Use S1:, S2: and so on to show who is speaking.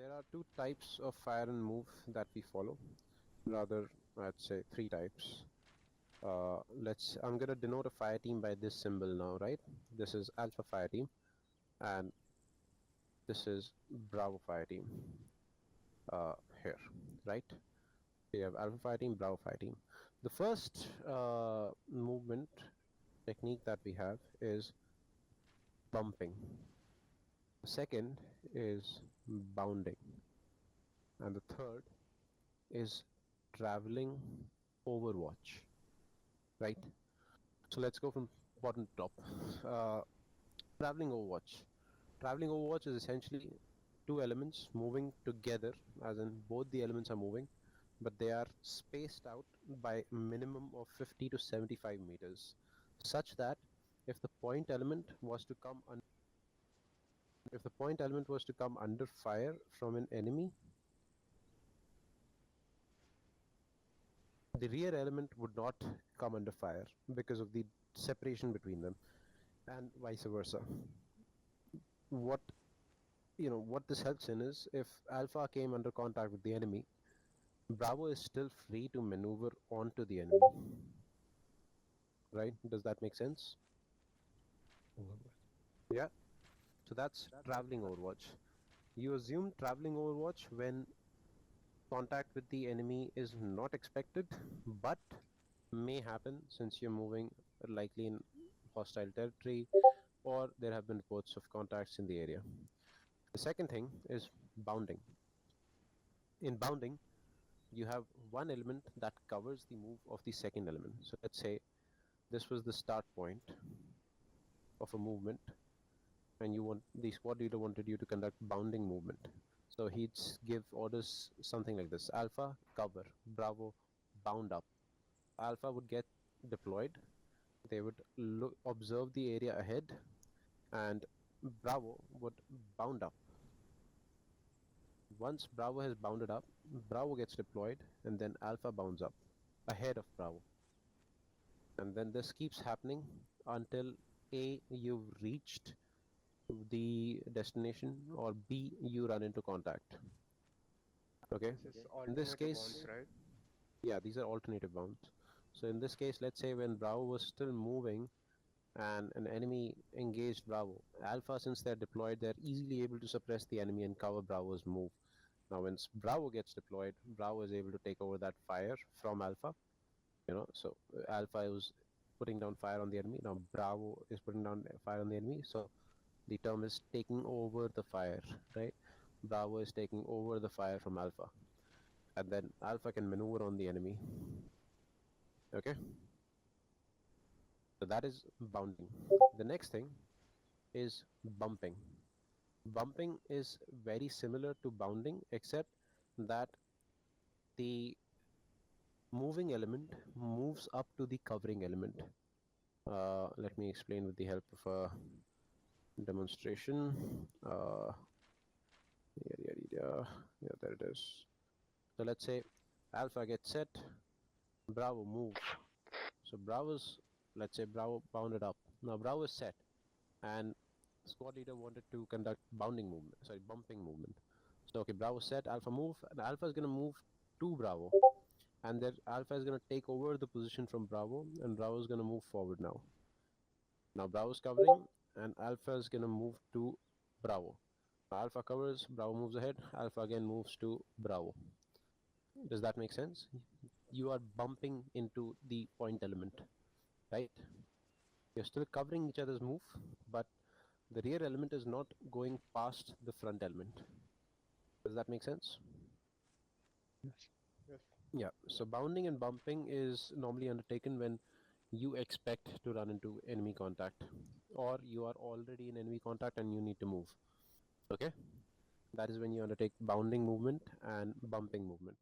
S1: there are two types of fire and move that we follow. Rather, I'd say three types. I'm gonna denote a fire team by this symbol now, right? This is Alpha fire team, and this is Bravo fire team. Here, right? We have Alpha fire team, Bravo fire team. The first movement technique that we have is bumping. The second is bounding, and the third is traveling overwatch, right? So let's go from bottom to top. Uh, traveling overwatch. Traveling overwatch is essentially two elements moving together, as in both the elements are moving, but they are spaced out by minimum of 50 to 75 meters, such that if the point element was to come under fire from an enemy, the rear element would not come under fire because of the separation between them, and vice versa. What what this helps in is, if Alpha came under contact with the enemy, Bravo is still free to maneuver onto the enemy, right? Does that make sense? Yeah. So that's traveling overwatch. You assume traveling overwatch when contact with the enemy is not expected, but may happen since you're moving likely in hostile territory, or there have been reports of contacts in the area. The second thing is bounding. In bounding, you have one element that covers the move of the second element. So let's say this was the start point of a movement, and the squad leader wanted you to conduct bounding movement. So he'd give orders something like this: Alpha, cover; Bravo, bound up. Alpha would get deployed. They would observe the area ahead, and Bravo would bound up. Once Bravo has bounded up, Bravo gets deployed, and then Alpha bounds up ahead of Bravo. And then this keeps happening until A, you've reached the destination, or B, you run into contact. Okay? In this case,
S2: bounds, right?
S1: yeah, these are alternative bounds. So in this case, let's say when Bravo was still moving and an enemy engaged Bravo, Alpha, since they're deployed, they're easily able to suppress the enemy and cover Bravo's move. Now, when Bravo gets deployed, Bravo is able to take over that fire from Alpha. So Alpha is putting down fire on the enemy. Now Bravo is putting down fire on the enemy. So the term is taking over the fire, right? Bravo is taking over the fire from Alpha, and then Alpha can maneuver on the enemy. Okay. So that is bounding. The next thing is bumping. Bumping is very similar to bounding, except that the moving element moves up to the covering element. Let me explain with the help of a demonstration. Yeah, there it is. So let's say Alpha gets set, Bravo move. So let's say Bravo bounded up. Now Bravo is set, and squad leader wanted to conduct bumping movement. So okay, Bravo set, Alpha move, and Alpha is gonna move to Bravo, and then Alpha is gonna take over the position from Bravo, and Bravo is gonna move forward now. Now Bravo is covering, and Alpha is gonna move to Bravo. Alpha covers, Bravo moves ahead, Alpha again moves to Bravo. Does that make sense? You are bumping into the point element, right? You're still covering each other's move, but the rear element is not going past the front element. Does that make sense?
S2: Yes. Yes.
S1: Yeah. So bounding and bumping is normally undertaken when you expect to run into enemy contact, or you are already in enemy contact and you need to move. Okay? That is when you undertake bounding movement and bumping movement.